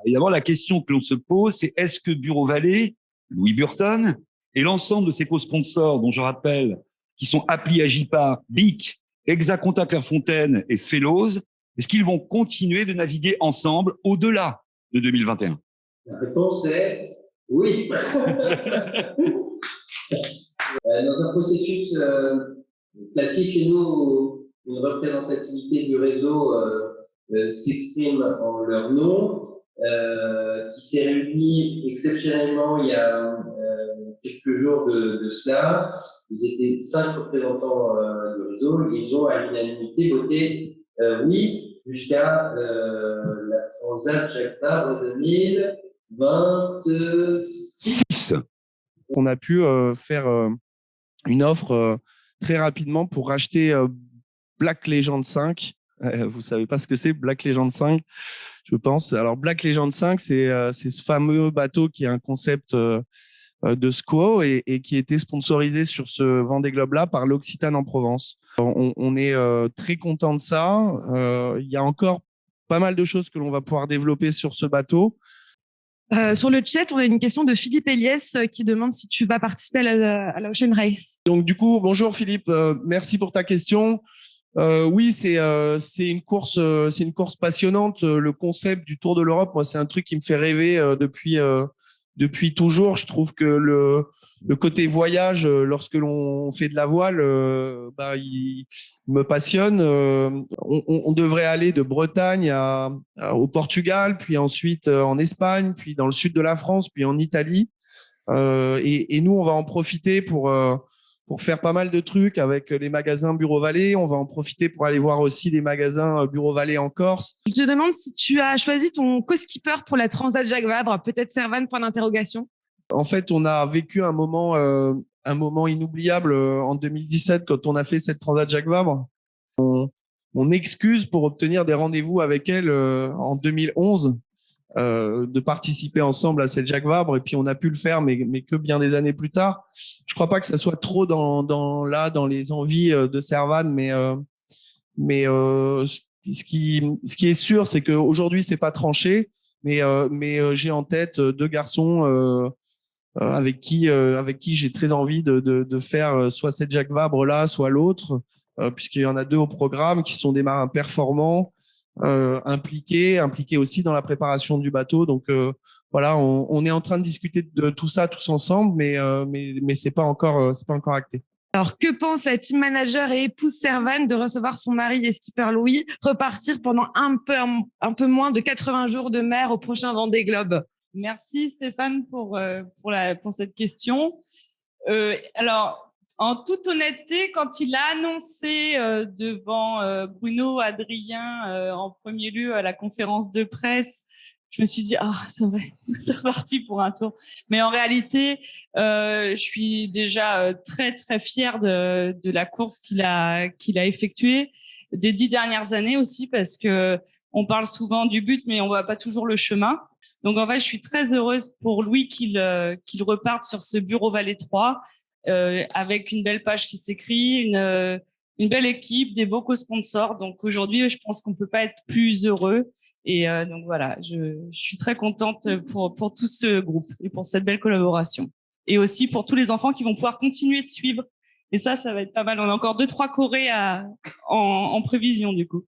Évidemment, la question que l'on se pose, c'est est-ce que Bureau Vallée, Louis Burton et l'ensemble de ses co-sponsors, dont je rappelle, qui sont Appli Agipa, BIC, Exaconta Clairefontaine et Fellows, est-ce qu'ils vont continuer de naviguer ensemble au-delà de 2021? La réponse est oui. Dans un processus classique chez nous, une représentativité du réseau s'exprime en leur nom, qui s'est réuni exceptionnellement il y a quelques jours de cela. Ils étaient 5 représentants du réseau. Ils ont à l'unanimité voté oui jusqu'à la Transat Jacques Vabre 2026. On a pu faire une offre très rapidement pour racheter Black Legend 5. Vous savez pas ce que c'est, Black Legend 5, je pense. Alors, Black Legend 5, c'est ce fameux bateau qui est un concept de SCO et qui était sponsorisé sur ce Vendée Globe-là par l'Occitane en Provence. On est très content de ça. Il y a encore pas mal de choses que l'on va pouvoir développer sur ce bateau. Sur le chat, on a une question de Philippe Eliès qui demande si tu vas participer à la Ocean Race. Donc, du coup, bonjour Philippe, merci pour ta question. Oui, c'est une course passionnante. Le concept du Tour de l'Europe, moi, c'est un truc qui me fait rêver depuis toujours. Je trouve que le côté voyage, lorsque l'on fait de la voile, il me passionne. On devrait aller de Bretagne au Portugal, puis ensuite en Espagne, puis dans le sud de la France, puis en Italie. Et nous, on va en profiter pour faire pas mal de trucs avec les magasins Bureau Vallée. On va en profiter pour aller voir aussi des magasins Bureau Vallée en Corse. Je te demande si tu as choisi ton co-skipper pour la Transat Jacques Vabre, peut-être Servan, point d'interrogation. En fait, on a vécu un moment inoubliable en 2017 quand on a fait cette Transat Jacques Vabre. On excuse pour obtenir des rendez-vous avec elle en 2011. De participer ensemble à cette Jacques Vabre, et puis on a pu le faire, mais que bien des années plus tard. Je crois pas que ça soit trop dans les envies de Servan, mais ce qui est sûr, c'est qu'aujourd'hui c'est pas tranché, mais j'ai en tête 2 garçons avec qui j'ai très envie de faire soit cette Jacques Vabre là, soit l'autre, puisqu'il y en a 2 au programme qui sont des marins performants, impliqués aussi dans la préparation du bateau. Donc voilà, on est en train de discuter de tout ça tous ensemble, mais c'est pas encore acté. Alors, que pense la team manager et épouse Servan de recevoir son mari et skipper Louis repartir pendant un peu moins de 80 jours de mer au prochain Vendée Globe? Merci Stéphane pour cette question. Alors, en toute honnêteté, quand il a annoncé devant Bruno, Adrien, en premier lieu à la conférence de presse, je me suis dit c'est vrai, c'est reparti pour un tour. Mais en réalité, je suis déjà très très fière de la course qu'il a effectuée, des 10 dernières années aussi, parce que on parle souvent du but, mais on voit pas toujours le chemin. Donc en fait, je suis très heureuse pour Louis qu'il reparte sur ce Bureau Vallée 3. Avec une belle page qui s'écrit, une belle équipe, des beaux co-sponsors. Donc aujourd'hui, je pense qu'on peut pas être plus heureux. Et donc voilà, je suis très contente pour tout ce groupe et pour cette belle collaboration. Et aussi pour tous les enfants qui vont pouvoir continuer de suivre. Et ça va être pas mal. On a encore 2-3 chorés en prévision du coup.